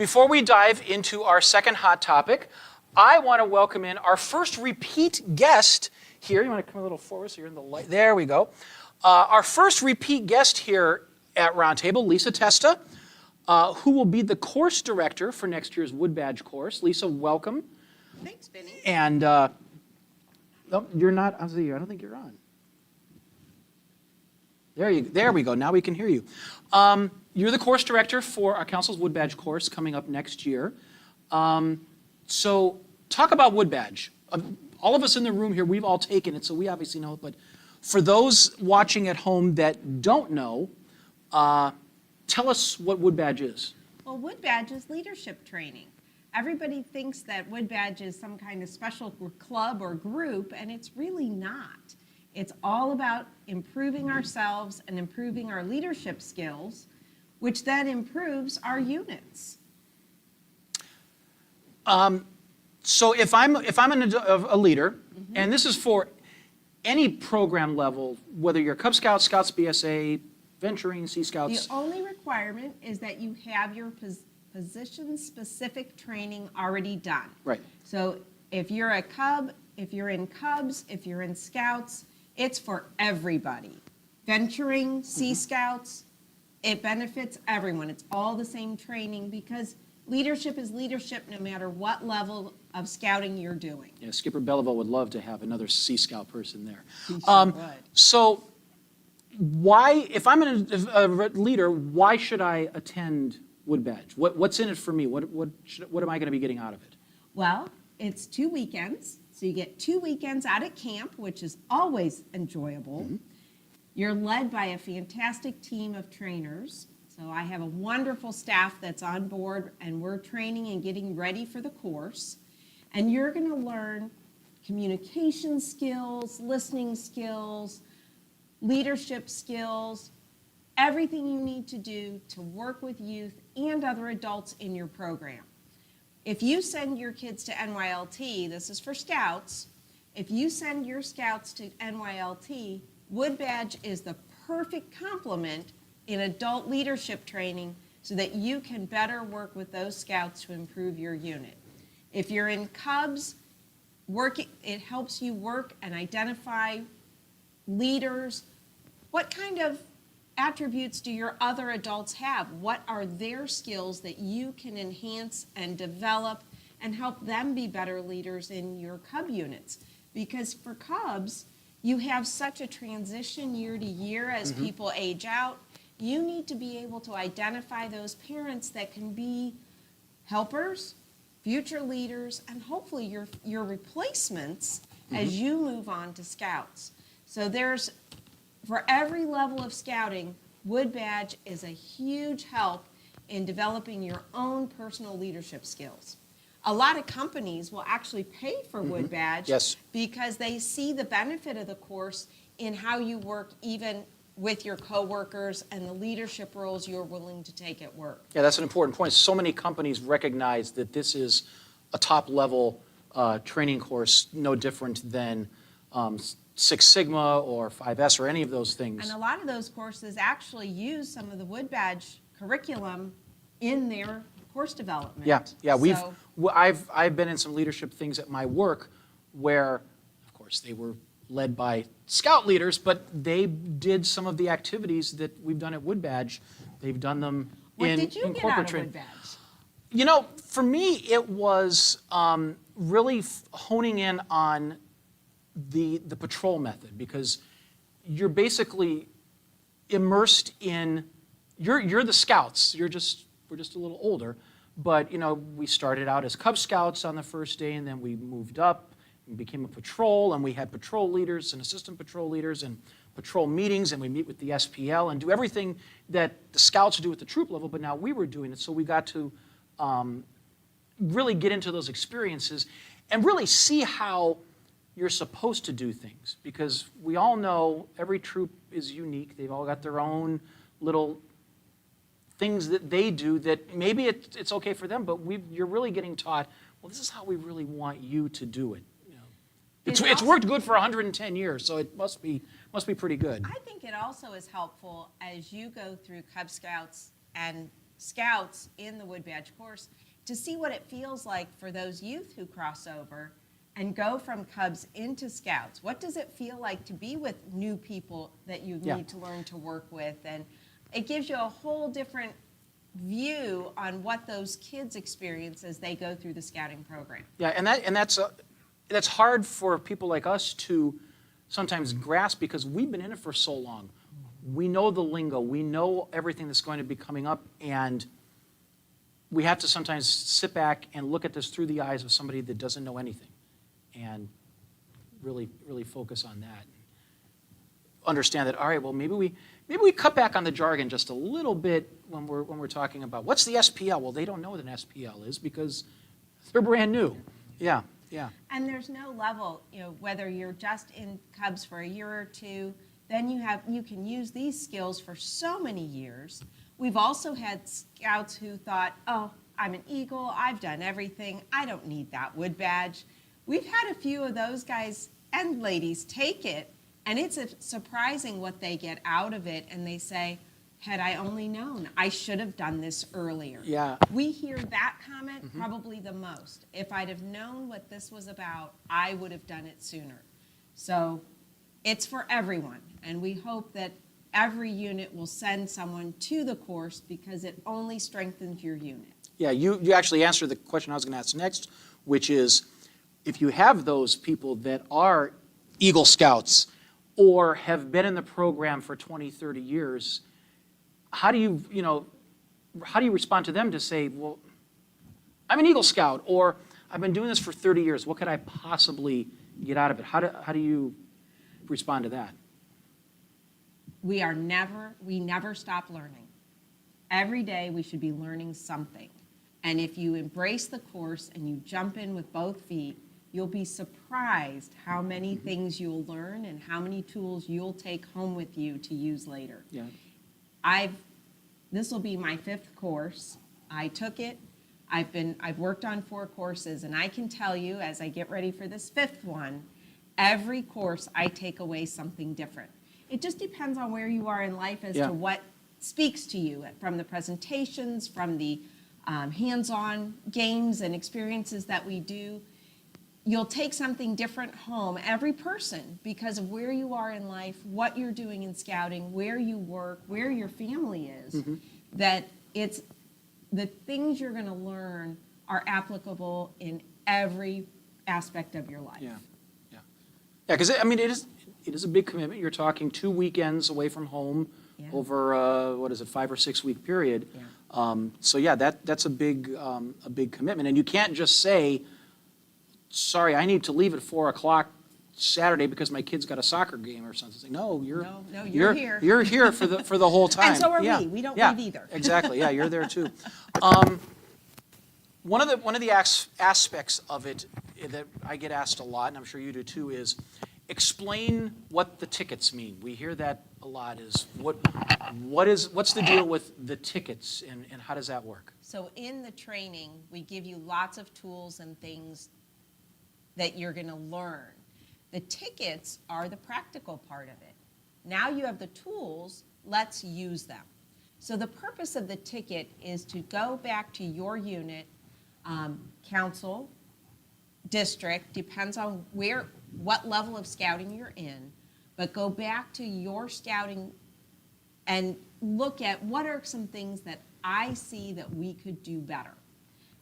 Before we dive into our second hot topic, I want to welcome in our first repeat guest here. You want to come a little forward so you're in the light? There we go. Our first repeat guest here at Roundtable, Lisa Testa, who will be the course director for next year's Wood Badge course. Lisa, welcome. Thanks, Vinnie. And no, you're not. I don't think you're on. There we go. Now we can hear you. You're the course director for our council's Wood Badge course coming up next year. So talk about Wood Badge. All of us in the room here, we've all taken it, so we obviously know it. But for those watching at home that don't know, tell us what Wood Badge is. Well, Wood Badge is leadership training. Everybody thinks that Wood Badge is some kind of special club or group, and it's really not. It's all about improving ourselves and improving our leadership skills, which then improves our units. So if I'm a leader, and this is for any program level, whether you're Cub Scouts, Scouts BSA, Venturing, Sea Scouts. The only requirement is that you have your position-specific training already done. Right. So if you're a Cub, if you're in Cubs, if you're in Scouts, it's for everybody. Venturing, Sea Scouts, it benefits everyone. It's all the same training because leadership is leadership no matter what level of scouting you're doing. Yeah, Skipper Belleville would love to have another Sea Scout person there. He sure would. So why, if I'm a leader, why should I attend Wood Badge? What's in it for me? What am I going to be getting out of it? Well, it's 2 weekends. So you get 2 weekends out at camp, which is always enjoyable. You're led by a fantastic team of trainers. So I have a wonderful staff that's on board, and we're training and getting ready for the course. And you're going to learn communication skills, listening skills, leadership skills, everything you need to do to work with youth and other adults in your program. If you send your kids to NYLT, this is for Scouts, if you send your Scouts to NYLT, Wood Badge is the perfect complement in adult leadership training so that you can better work with those Scouts to improve your unit. If you're in Cubs, it helps you work and identify leaders. What kind of attributes do your other adults have? What are their skills that you can enhance and develop and help them be better leaders in your Cub units? Because for Cubs, you have such a transition year to year as people age out. You need to be able to identify those parents that can be helpers, future leaders, and hopefully your replacements as you move on to Scouts. So for every level of scouting, Wood Badge is a huge help in developing your own personal leadership skills. A lot of companies will actually pay for Wood Badge because they see the benefit of the course in how you work even with your coworkers and the leadership roles you're willing to take at work. Yeah, that's an important point. So many companies recognize that this is a top-level training course, no different than Six Sigma or 5S or any of those things. And a lot of those courses actually use some of the Wood Badge curriculum in their course development. Yeah. I've been in some leadership things at my work where, of course, they were led by Scout leaders, but they did some of the activities that we've done at Wood Badge. They've done them in corporate training. What did you get out of Wood Badge? You know, for me, it was really honing in on the patrol method, because you're basically immersed in, you're the Scouts. We're just a little older, but you know, we started out as Cub Scouts on the first day, and then we moved up and became a patrol, and we had patrol leaders and assistant patrol leaders and patrol meetings, and we meet with the SPL and do everything that the Scouts do at the troop level, but now we were doing it, so we got to really get into those experiences and really see how you're supposed to do things, because we all know every troop is unique. They've all got their own little things that they do that maybe it's okay for them, but you're really getting taught, well, this is how we really want you to do it. You know, it's worked good for 110 years, so it must be pretty good. I think it also is helpful as you go through Cub Scouts and Scouts in the Wood Badge course to see what it feels like for those youth who cross over and go from Cubs into Scouts. What does it feel like to be with new people that you Yeah. need to learn to work with? And it gives you a whole different view on what those kids experience as they go through the scouting program. Yeah, and that's hard for people like us to sometimes grasp because we've been in it for so long. We know the lingo, we know everything that's going to be coming up, and we have to sometimes sit back and look at this through the eyes of somebody that doesn't know anything, and really focus on that. Understand that. All right, well, maybe we cut back on the jargon just a little bit when we're talking about what's the SPL. Well, they don't know what an SPL is because they're brand new. Yeah. And there's no level, whether you're just in Cubs for a year or two, then you can use these skills for so many years. We've also had Scouts who thought, oh, I'm an Eagle, I've done everything, I don't need that Wood Badge. We've had a few of those guys and ladies take it, and it's surprising what they get out of it, and they say, had I only known, I should have done this earlier. Yeah. We hear that comment probably the most. If I'd have known what this was about, I would have done it sooner. So it's for everyone, and we hope that every unit will send someone to the course because it only strengthens your unit. Yeah, you actually answered the question I was going to ask next, which is if you have those people that are Eagle Scouts or have been in the program for 20, 30 years, how do you respond to them to say, well, I'm an Eagle Scout, or I've been doing this for 30 years. What could I possibly get out of it? How do you respond to that? We never stop learning. Every day we should be learning something. And if you embrace the course and you jump in with both feet, you'll be surprised how many things you'll learn and how many tools you'll take home with you to use later. Yeah. This will be my 5th course. I took it. I've worked on 4 courses, and I can tell you as I get ready for this 5th one, every course I take away something different. It just depends on where you are in life as to what speaks to you from the presentations, from the hands-on games and experiences that we do. You'll take something different home, every person, because of where you are in life, what you're doing in scouting, where you work, where your family is, that it's the things you're going to learn are applicable in every aspect of your life. Yeah, because I mean, it is a big commitment. You're talking 2 weekends away from home over what is it, 5 or 6 week period. Yeah. So yeah, that's a big commitment, and you can't just say, sorry, I need to leave at 4 o'clock Saturday because my kid's got a soccer game or something. No, you're here. You're here for the whole time. And so are we. We don't leave either. Exactly. Yeah, you're there too. One of the aspects of it that I get asked a lot, and I'm sure you do too, is explain what the tickets mean. We hear that a lot. Is what's the deal with the tickets and how does that work? So in the training, we give you lots of tools and things that you're going to learn. The tickets are the practical part of it. Now you have the tools, let's use them. So the purpose of the ticket is to go back to your unit, council, district, depends on what level of scouting you're in, but go back to your scouting and look at what are some things that I see that we could do better.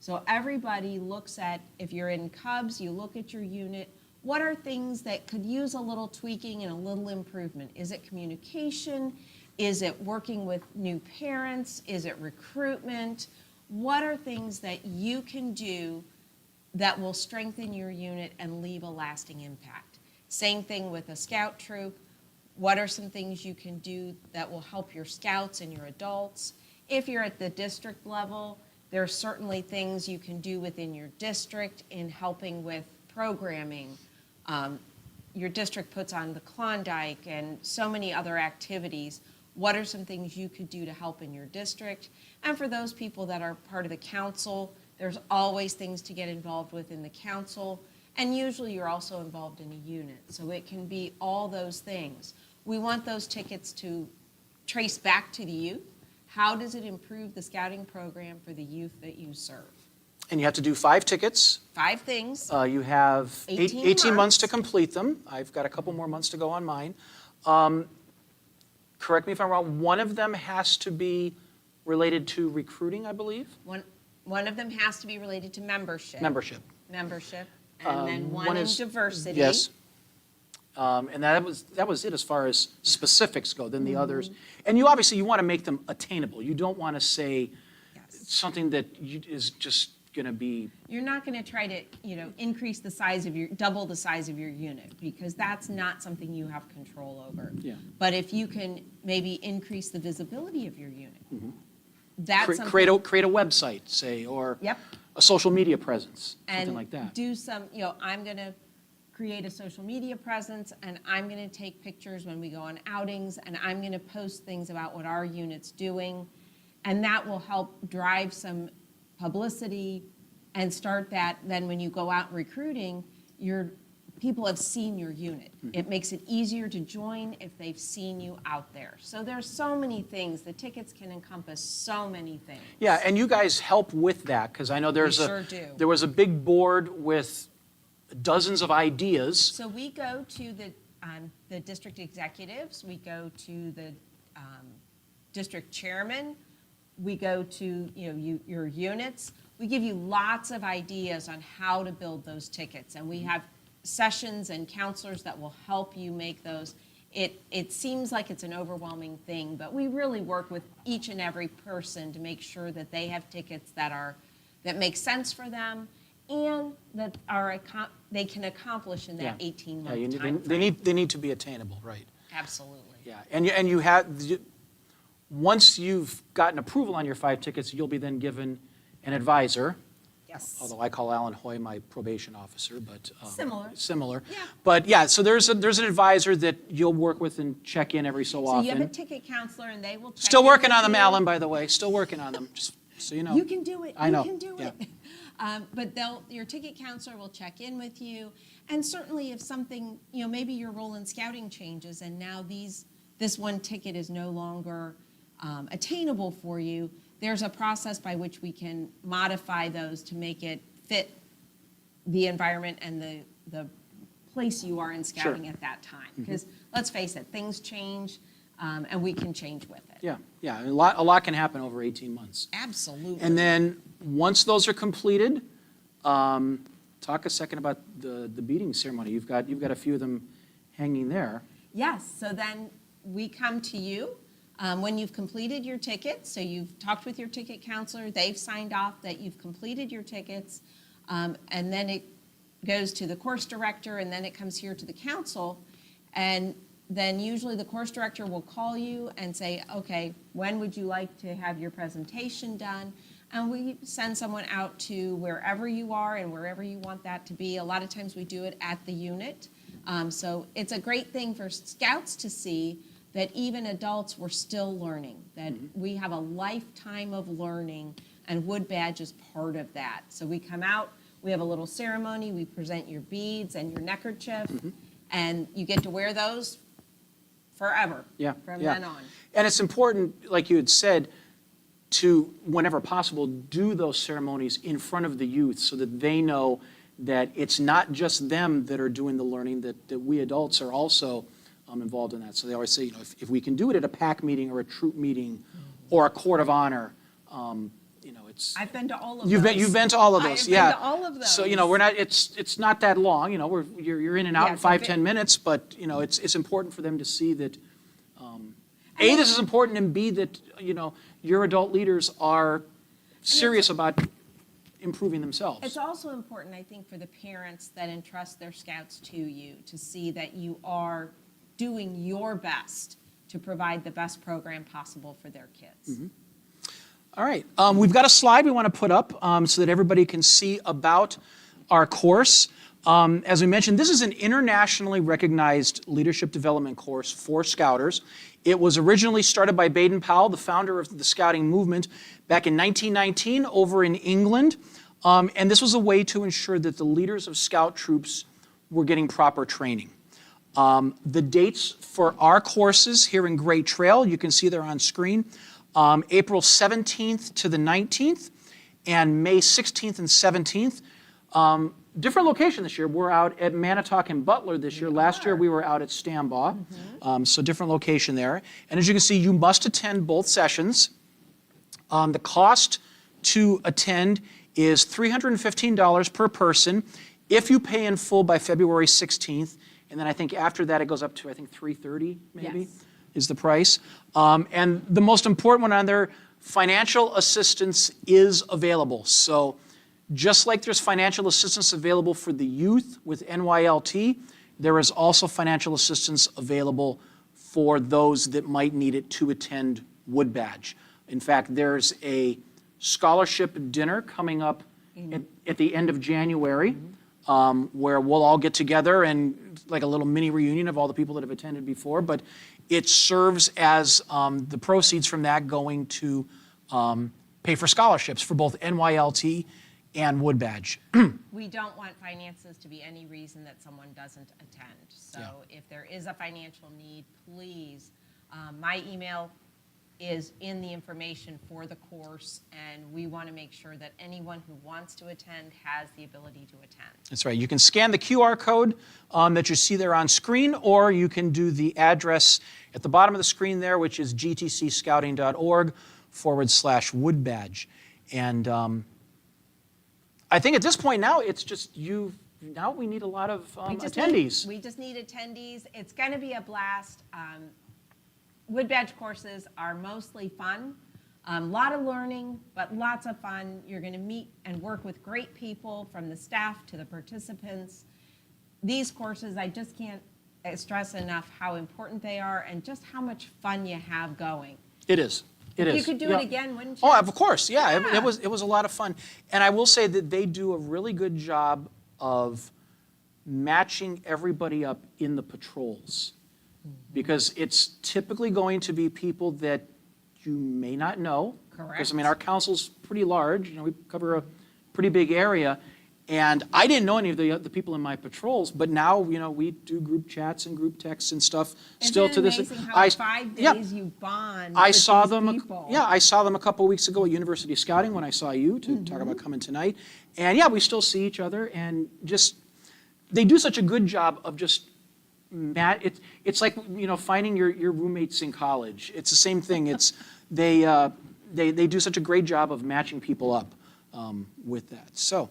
So everybody looks at, if you're in Cubs, you look at your unit, what are things that could use a little tweaking and a little improvement? Is it communication? Is it working with new parents? Is it recruitment? What are things that you can do that will strengthen your unit and leave a lasting impact? Same thing with a scout troop. What are some things you can do that will help your scouts and your adults? If you're at the district level, there are certainly things you can do within your district in helping with programming. Your district puts on the Klondike and so many other activities. What are some things you could do to help in your district? And for those people that are part of the council, there's always things to get involved with in the council. And usually you're also involved in a unit. So it can be all those things. We want those tickets to trace back to the youth how does it improve the scouting program for the youth that you serve? And you have to do 5 tickets. 5 things. You have 18 18 months to months. complete them. I've got a couple more months to go on mine. Correct me if I'm wrong, one of them has to be related to recruiting, I believe? One of them has to be related to membership. Membership. And then one in is diversity. Yes. And that was it as far as specifics go. Then the others, and you obviously you want to make them attainable. You don't want to say Yes. something that is just going to be. You're not going to try to, increase the size of double the size of your unit, because that's not something you have control over. Yeah. But if you can maybe increase the visibility of your unit, that's something. Create a website, say, or Yep. a social media presence, something And like that. do some, I'm going to create a social media presence, and I'm going to take pictures when we go on outings, and I'm going to post things about what our unit's doing, and that will help drive some publicity and start that. Then when you go out recruiting, people have seen your unit. It makes it easier to join if they've seen you out there. So there's so many things. The tickets can encompass so many things. Yeah, and you guys help with that, because I know there was a big board with dozens of ideas. So we go to the district executives, we go to the district chairman, we go to your units. We give you lots of ideas on how to build those tickets, and we have sessions and counselors that will help you make those. It seems like it's an overwhelming thing, but we really work with each and every person to make sure that they have tickets that make sense for them, and that they can accomplish in that 18-month time frame. They need to be attainable, right? Absolutely. Yeah, and you have, once you've gotten approval on your 5 tickets, you'll be then given an advisor. Yes. Although I call Alan Hoy my probation officer, but similar. Yeah. But yeah, so there's an advisor that you'll work with and check in every so often. So you have a ticket counselor, and they will check Still in working with on them, you. Alan, by the way. Still working on them, just so you know. You can do it. I know. You can do Yeah. it. But your ticket counselor will check in with you, and certainly if something, maybe your role in scouting changes, and now this one ticket is no longer attainable for you, there's a process by which we can modify those to make it fit the environment and the place you are in scouting at that time. Because let's face it, things change, and we can change with it. Yeah. A lot can happen over 18 months. Absolutely. And then once those are completed, talk a second about the beading ceremony. You've got a few of them hanging there. Yes. So then we come to you. When you've completed your tickets, so you've talked with your ticket counselor, they've signed off that you've completed your tickets, and then it goes to the course director, and then it comes here to the council, and then usually the course director will call you and say, okay, when would you like to have your presentation done? And we send someone out to wherever you are and wherever you want that to be. A lot of times we do it at the unit. So it's a great thing for scouts to see that even adults were still learning, that we have a lifetime of learning, and Wood Badge is part of that. So we come out, we have a little ceremony, we present your beads and your neckerchief, and you get to wear those forever from then on. And it's important, like you had said, to, whenever possible, do those ceremonies in front of the youth so that they know that it's not just them that are doing the learning, that we adults are also involved in that. So they always say, if we can do it at a PAC meeting or a troop meeting or a court of honor, it's. I've been to all of You've those. Been to all of those, I've been to all of those. So we're not. It's not that long. You're in and out in 5-10 minutes, but it's important for them to see that. A, this is important, and B, that your adult leaders are serious about improving themselves. It's also important, I think, for the parents that entrust their scouts to you to see that you are doing your best to provide the best program possible for their kids. All right. We've got a slide we want to put up so that everybody can see about our course. As we mentioned, this is an internationally recognized leadership development course for Scouters. It was originally started by Baden Powell, the founder of the Scouting movement, back in 1919 over in England. And this was a way to ensure that the leaders of Scout troops were getting proper training. The dates for our courses here in Great Trail, you can see they're on screen. April 17th to the 19th, and May 16th and 17th. Different location this year. We're out at Manatoc and Butler this year. Last year we were out at Stambaugh, so different location there. And as you can see, you must attend both sessions. The cost to attend is $315 per person if you pay in full by February 16th. And then I think after that it goes up to, I think, $330 maybe. Yes. Is the price. And the most important one on there, financial assistance is available. So just like there's financial assistance available for the youth with NYLT, there is also financial assistance available for those that might need it to attend Wood Badge. In fact, there's a scholarship dinner coming up at the end of January, where we'll all get together and like a little mini reunion of all the people that have attended before. But it serves as the proceeds from that going to pay for scholarships for both NYLT and Wood Badge. We don't want finances to be any reason that someone doesn't attend. So if there is a financial need, please, my email is in the information for the course, and we want to make sure that anyone who wants to attend has the ability to attend. That's right. You can scan the QR code that you see there on screen, or you can do the address at the bottom of the screen there, which is gtcscouting.org/Wood Badge. And I think at this point now, it's just now we need a lot of attendees. We just need attendees. It's going to be a blast. Wood Badge courses are mostly fun, a lot of learning, but lots of fun. You're going to meet and work with great people, from the staff to the participants. These courses, I just can't stress enough how important they are and just how much fun you have going. It is. It is. You could do it again, wouldn't you? Oh, of course. Yeah. It was a lot of fun. And I will say that they do a really good job of matching everybody up in the patrols. Because it's typically going to be people that you may not know. Correct. Because, I mean, our council's pretty large. We cover a pretty big area. And I didn't know any of the people in my patrols, but now, we do group chats and group texts and stuff still to this. Isn't it amazing how in 5 days you bond I with saw these them. people? Yeah, I saw them a couple of weeks ago at University of Scouting when I saw you to talk about coming tonight. And yeah, we still see each other, and they do such a good job of just it's like finding your roommates in college. It's the same thing. It's they do such a great job of matching people up with that. So,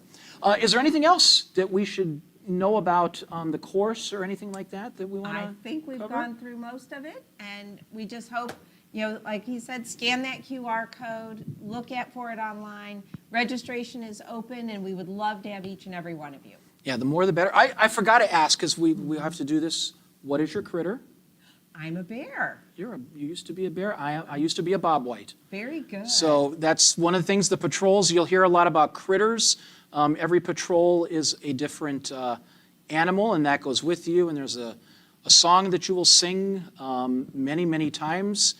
is there anything else that we should know about the course or anything like that we want to I think we've gone through most of it, and we just hope, like he said, scan that QR code, look for it online. Registration is open, and we would love to have each and every one of you. Yeah, the more the better. I forgot to ask, because we have to do this. What is your critter? I'm a bear. You used to be a bear. I used to be a bobwhite. Very good. So that's one of the things, the patrols, you'll hear a lot about critters. Every patrol is a different animal, and that goes with you. And there's a song that you will sing many, many times.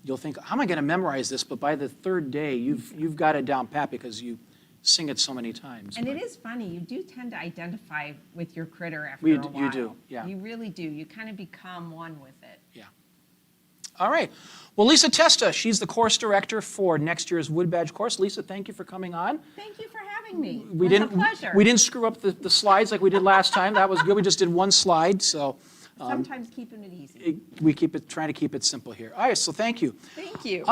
You'll think, how am I going to memorize this? But by the third day, you've got it down pat because you sing it so many times. And it is funny, you do tend to identify with your critter after a while. You do, yeah. You really do. You kind of become one with it. Yeah. All right. Well, Lisa Testa, she's the course director for next year's Wood Badge course. Lisa, thank you for coming on. Thank you for having me. We It was a pleasure. We didn't screw up the slides like we did last time. That was good. We just did one slide, so Sometimes keeping it easy. we trying to keep it simple here. All right, so thank you. Thank you.